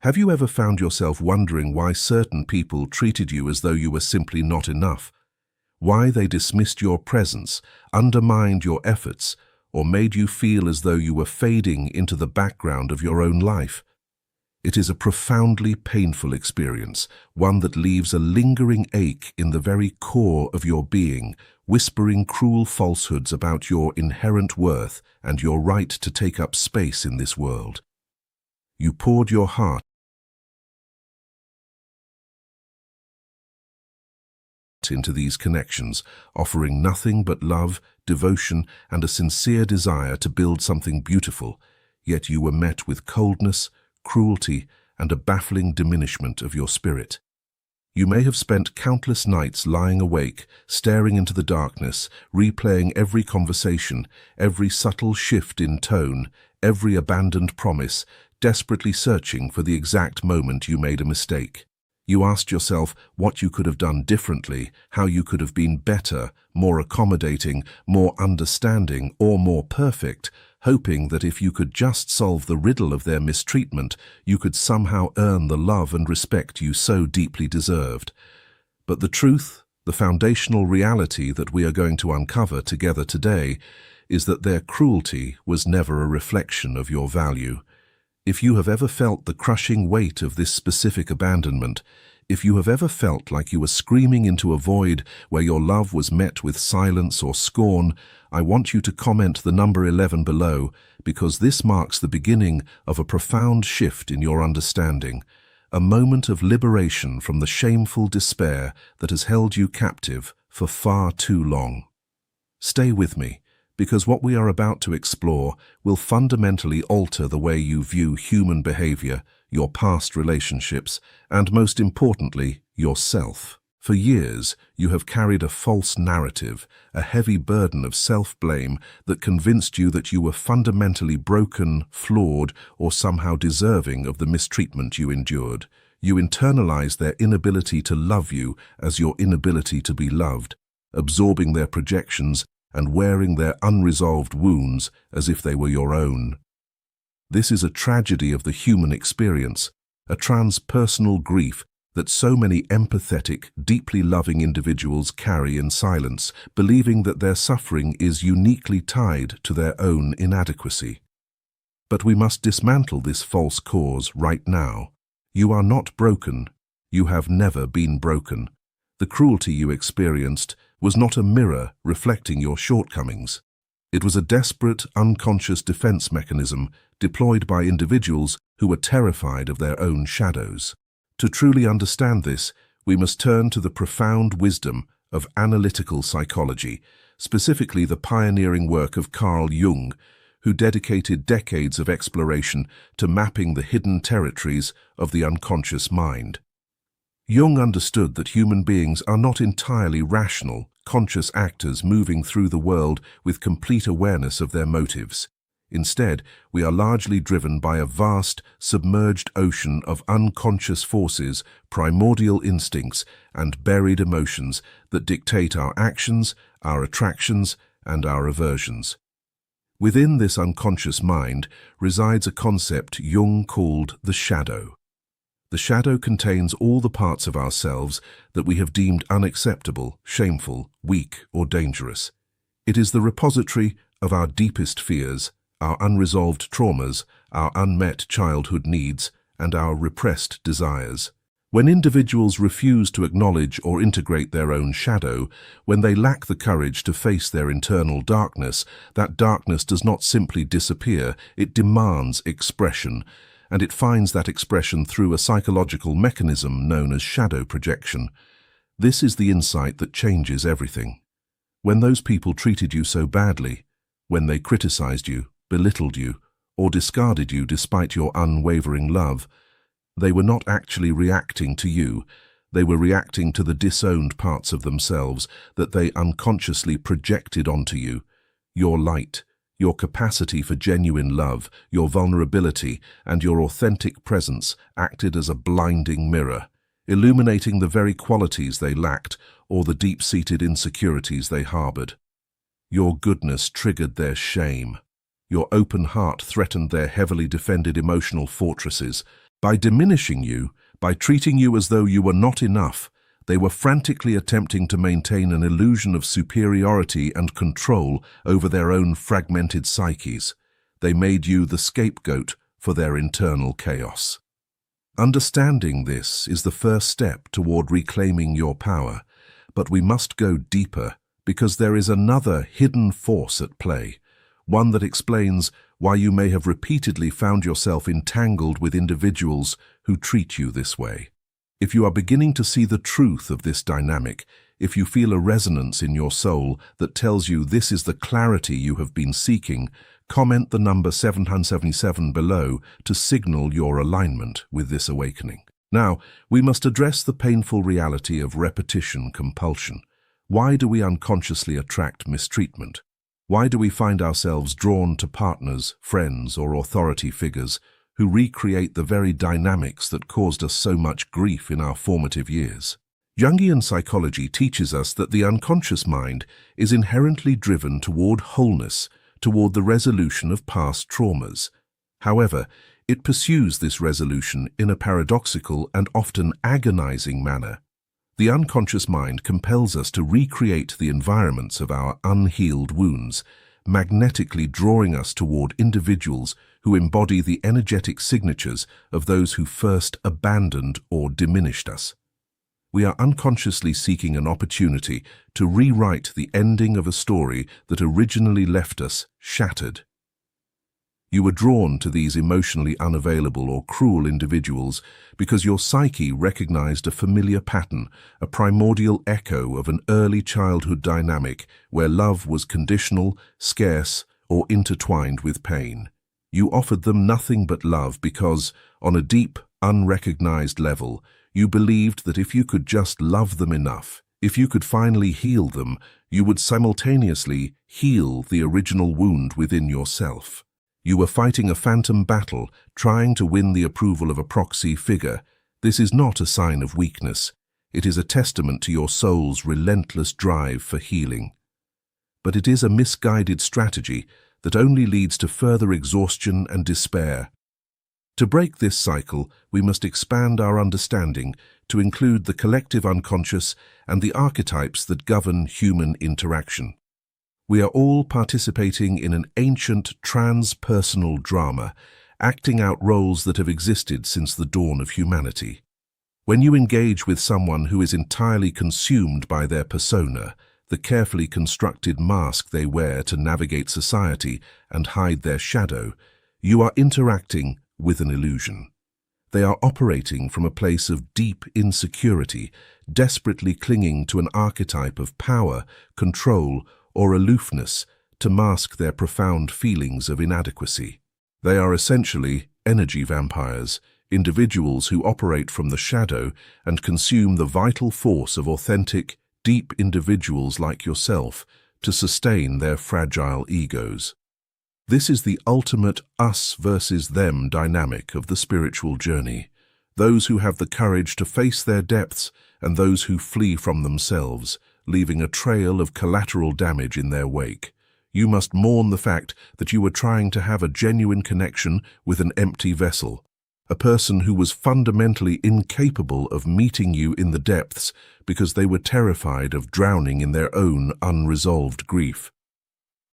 Have you ever found yourself wondering why certain people treated you as though you were simply not enough? Why they dismissed your presence, undermined your efforts, or made you feel as though you were fading into the background of your own life? It is a profoundly painful experience, one that leaves a lingering ache in the very core of your being, whispering cruel falsehoods about your inherent worth and your right to take up space in this world. You poured your heart into these connections, offering nothing but love, devotion, and a sincere desire to build something beautiful, yet you were met with coldness, cruelty, and a baffling diminishment of your spirit. You may have spent countless nights lying awake, staring into the darkness, replaying every conversation, every subtle shift in tone, every abandoned promise, desperately searching for the exact moment you made a mistake. You asked yourself what you could have done differently, how you could have been better, more accommodating, more understanding, or more perfect, hoping that if you could just solve the riddle of their mistreatment, you could somehow earn the love and respect you so deeply deserved. But the truth, the foundational reality that we are going to uncover together today, is that their cruelty was never a reflection of your value. If you have ever felt the crushing weight of this specific abandonment, if you have ever felt like you were screaming into a void where your love was met with silence or scorn, I want you to comment the number 11 below, because this marks the beginning of a profound shift in your understanding, a moment of liberation from the shameful despair that has held you captive for far too long. Stay with me, because what we are about to explore will fundamentally alter the way you view human behavior, your past relationships, and most importantly, yourself. For years, you have carried a false narrative, a heavy burden of self-blame that convinced you that you were fundamentally broken, flawed, or somehow deserving of the mistreatment you endured. You internalized their inability to love you as your inability to be loved, absorbing their projections and wearing their unresolved wounds as if they were your own. This is a tragedy of the human experience, a transpersonal grief that so many empathetic, deeply loving individuals carry in silence, believing that their suffering is uniquely tied to their own inadequacy. But we must dismantle this false cause right now. You are not broken. You have never been broken. The cruelty you experienced was not a mirror reflecting your shortcomings. It was a desperate, unconscious defense mechanism deployed by individuals who were terrified of their own shadows. To truly understand this, we must turn to the profound wisdom of analytical psychology, specifically the pioneering work of Carl Jung, who dedicated decades of exploration to mapping the hidden territories of the unconscious mind. Jung understood that human beings are not entirely rational, conscious actors moving through the world with complete awareness of their motives. Instead, we are largely driven by a vast, submerged ocean of unconscious forces, primordial instincts, and buried emotions that dictate our actions, our attractions, and our aversions. Within this unconscious mind resides a concept Jung called the shadow. The shadow contains all the parts of ourselves that we have deemed unacceptable, shameful, weak, or dangerous. It is the repository of our deepest fears, our unresolved traumas, our unmet childhood needs, and our repressed desires. When individuals refuse to acknowledge or integrate their own shadow, when they lack the courage to face their internal darkness, that darkness does not simply disappear, it demands expression, and it finds that expression through a psychological mechanism known as shadow projection. This is the insight that changes everything. When those people treated you so badly, when they criticized you, belittled you, or discarded you despite your unwavering love, they were not actually reacting to you. They were reacting to the disowned parts of themselves that they unconsciously projected onto you. Your light, your capacity for genuine love, your vulnerability, and your authentic presence acted as a blinding mirror, illuminating the very qualities they lacked or the deep-seated insecurities they harbored. Your goodness triggered their shame. Your open heart threatened their heavily defended emotional fortresses, By diminishing you, by treating you as though you were not enough, they were frantically attempting to maintain an illusion of superiority and control over their own fragmented psyches. They made you the scapegoat for their internal chaos. Understanding this is the first step toward reclaiming your power, but we must go deeper because there is another hidden force at play, one that explains why you may have repeatedly found yourself entangled with individuals who treat you this way. If you are beginning to see the truth of this dynamic, if you feel a resonance in your soul that tells you this is the clarity you have been seeking, comment the number 777 below to signal your alignment with this awakening. Now, we must address the painful reality of repetition compulsion. Why do we unconsciously attract mistreatment? Why do we find ourselves drawn to partners, friends, or authority figures who recreate the very dynamics that caused us so much grief in our formative years? Jungian psychology teaches us that the unconscious mind is inherently driven toward wholeness, toward the resolution of past traumas. However, it pursues this resolution in a paradoxical and often agonizing manner. The unconscious mind compels us to recreate the environments of our unhealed wounds, magnetically drawing us toward individuals who embody the energetic signatures of those who first abandoned or diminished us. We are unconsciously seeking an opportunity to rewrite the ending of a story that originally left us shattered. You were drawn to these emotionally unavailable or cruel individuals because your psyche recognized a familiar pattern, a primordial echo of an early childhood dynamic where love was conditional, scarce, or intertwined with pain. You offered them nothing but love because, on a deep, unrecognized level, you believed that if you could just love them enough, if you could finally heal them, you would simultaneously heal the original wound within yourself. You were fighting a phantom battle, trying to win the approval of a proxy figure. This is not a sign of weakness. It is a testament to your soul's relentless drive for healing. But it is a misguided strategy that only leads to further exhaustion and despair. To break this cycle, we must expand our understanding to include the collective unconscious and the archetypes that govern human interaction. We are all participating in an ancient transpersonal drama, acting out roles that have existed since the dawn of humanity. When you engage with someone who is entirely consumed by their persona, the carefully constructed mask they wear to navigate society and hide their shadow, you are interacting with an illusion. They are operating from a place of deep insecurity, desperately clinging to an archetype of power, control, or aloofness to mask their profound feelings of inadequacy. They are essentially energy vampires, individuals who operate from the shadow and consume the vital force of authentic, deep individuals like yourself to sustain their fragile egos. This is the ultimate us versus them dynamic of the spiritual journey. Those who have the courage to face their depths and those who flee from themselves, leaving a trail of collateral damage in their wake. You must mourn the fact that you were trying to have a genuine connection with an empty vessel, a person who was fundamentally incapable of meeting you in the depths because they were terrified of drowning in their own unresolved grief.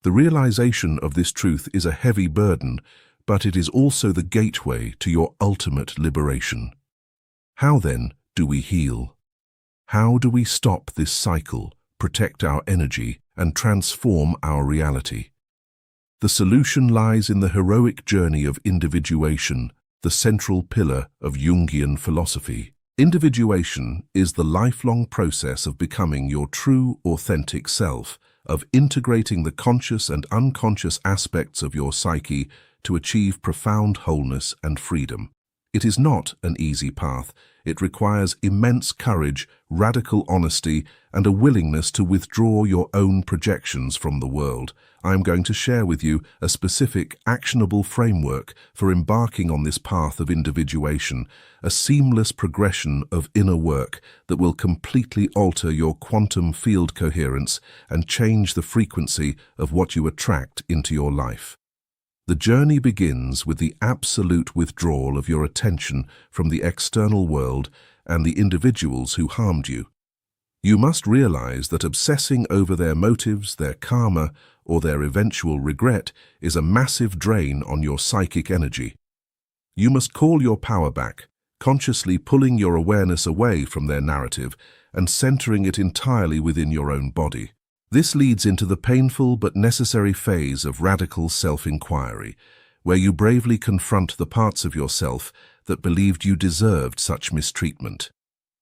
The realization of this truth is a heavy burden, but it is also the gateway to your ultimate liberation. How then do we heal? How do we stop this cycle, protect our energy, and transform our reality? The solution lies in the heroic journey of individuation, the central pillar of Jungian philosophy. Individuation is the lifelong process of becoming your true, authentic self, of integrating the conscious and unconscious aspects of your psyche to achieve profound wholeness and freedom. It is not an easy path. It requires immense courage, radical honesty, and a willingness to withdraw your own projections from the world. I am going to share with you a specific, actionable framework for embarking on this path of individuation, a seamless progression of inner work that will completely alter your quantum field coherence and change the frequency of what you attract into your life. The journey begins with the absolute withdrawal of your attention from the external world and the individuals who harmed you. You must realize that obsessing over their motives, their karma, or their eventual regret is a massive drain on your psychic energy. You must call your power back, consciously pulling your awareness away from their narrative and centering it entirely within your own body. This leads into the painful but necessary phase of radical self-inquiry, where you bravely confront the parts of yourself that believed you deserved such mistreatment.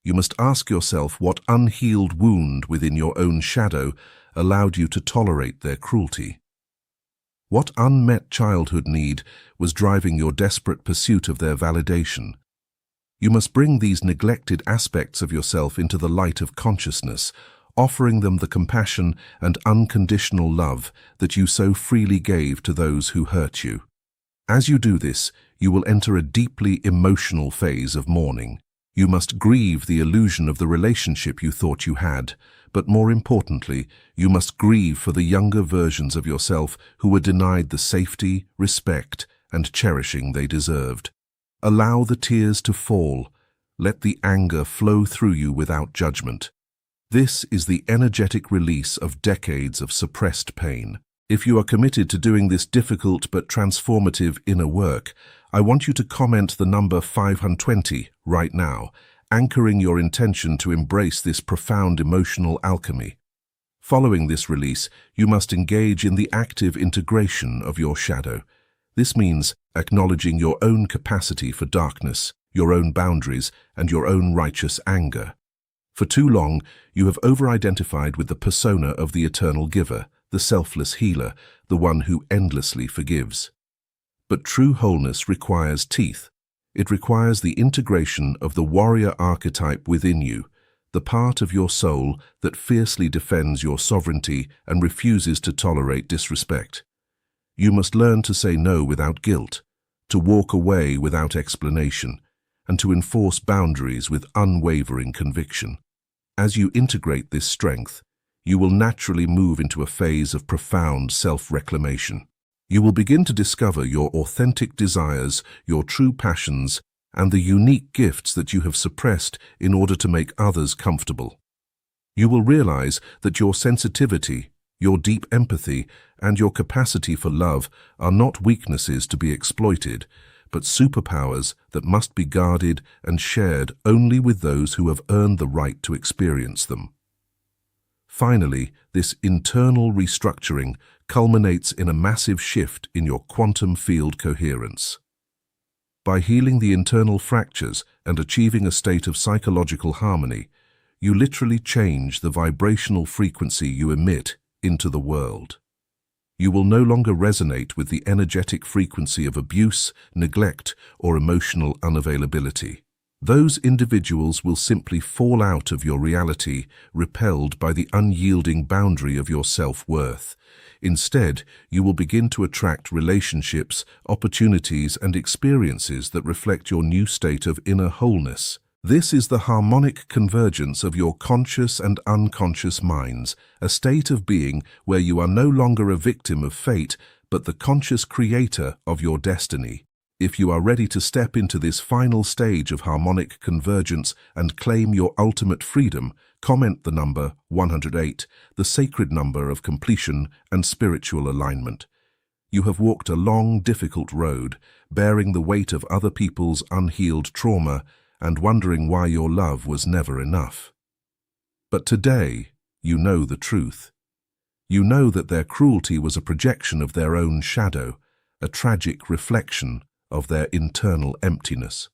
You must ask yourself what unhealed wound within your own shadow allowed you to tolerate their cruelty. What unmet childhood need was driving your desperate pursuit of their validation? You must bring these neglected aspects of yourself into the light of consciousness, offering them the compassion and unconditional love that you so freely gave to those who hurt you. As you do this, you will enter a deeply emotional phase of mourning. You must grieve the illusion of the relationship you thought you had, but more importantly, you must grieve for the younger versions of yourself who were denied the safety, respect, and cherishing they deserved. Allow the tears to fall. Let the anger flow through you without judgment. This is the energetic release of decades of suppressed pain. If you are committed to doing this difficult but transformative inner work, I want you to comment the number 520 right now, anchoring your intention to embrace this profound emotional alchemy. Following this release, you must engage in the active integration of your shadow. This means acknowledging your own capacity for darkness, your own boundaries, and your own righteous anger. For too long, you have over-identified with the persona of the eternal giver, the selfless healer, the one who endlessly forgives. But true wholeness requires teeth. It requires the integration of the warrior archetype within you, the part of your soul that fiercely defends your sovereignty and refuses to tolerate disrespect. You must learn to say no without guilt, to walk away without explanation, and to enforce boundaries with unwavering conviction. As you integrate this strength, you will naturally move into a phase of profound self-reclamation. You will begin to discover your authentic desires, your true passions, and the unique gifts that you have suppressed in order to make others comfortable. You will realize that your sensitivity, your deep empathy, and your capacity for love are not weaknesses to be exploited, but superpowers that must be guarded and shared only with those who have earned the right to experience them. Finally, this internal restructuring culminates in a massive shift in your quantum field coherence. By healing the internal fractures and achieving a state of psychological harmony, you literally change the vibrational frequency you emit into the world. You will no longer resonate with the energetic frequency of abuse, neglect, or emotional unavailability. Those individuals will simply fall out of your reality, repelled by the unyielding boundary of your self-worth. Instead, you will begin to attract relationships, opportunities, and experiences that reflect your new state of inner wholeness. This is the harmonic convergence of your conscious and unconscious minds, a state of being where you are no longer a victim of fate, but the conscious creator of your destiny. If you are ready to step into this final stage of harmonic convergence and claim your ultimate freedom, comment the number 108, the sacred number of completion and spiritual alignment. You have walked a long, difficult road, bearing the weight of other people's unhealed trauma and wondering why your love was never enough. But today, you know the truth. You know that their cruelty was a projection of their own shadow, a tragic reflection of their internal emptiness.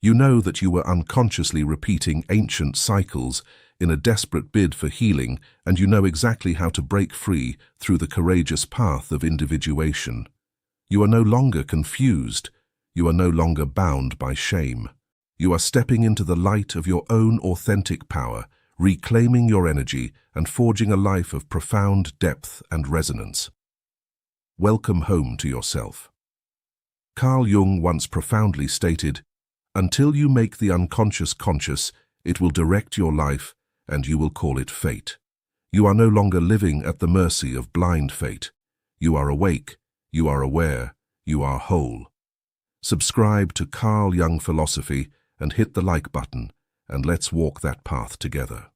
You know that you were unconsciously repeating ancient cycles in a desperate bid for healing, and you know exactly how to break free through the courageous path of individuation. You are no longer confused. You are no longer bound by shame. You are stepping into the light of your own authentic power, reclaiming your energy and forging a life of profound depth and resonance. Welcome home to yourself. Carl Jung once profoundly stated, "Until you make the unconscious conscious, it will direct your life and you will call it fate." You are no longer living at the mercy of blind fate. You are awake, You are aware. You are whole. Subscribe to Carl Jung Philosophy and hit the like button, and let's walk that path together.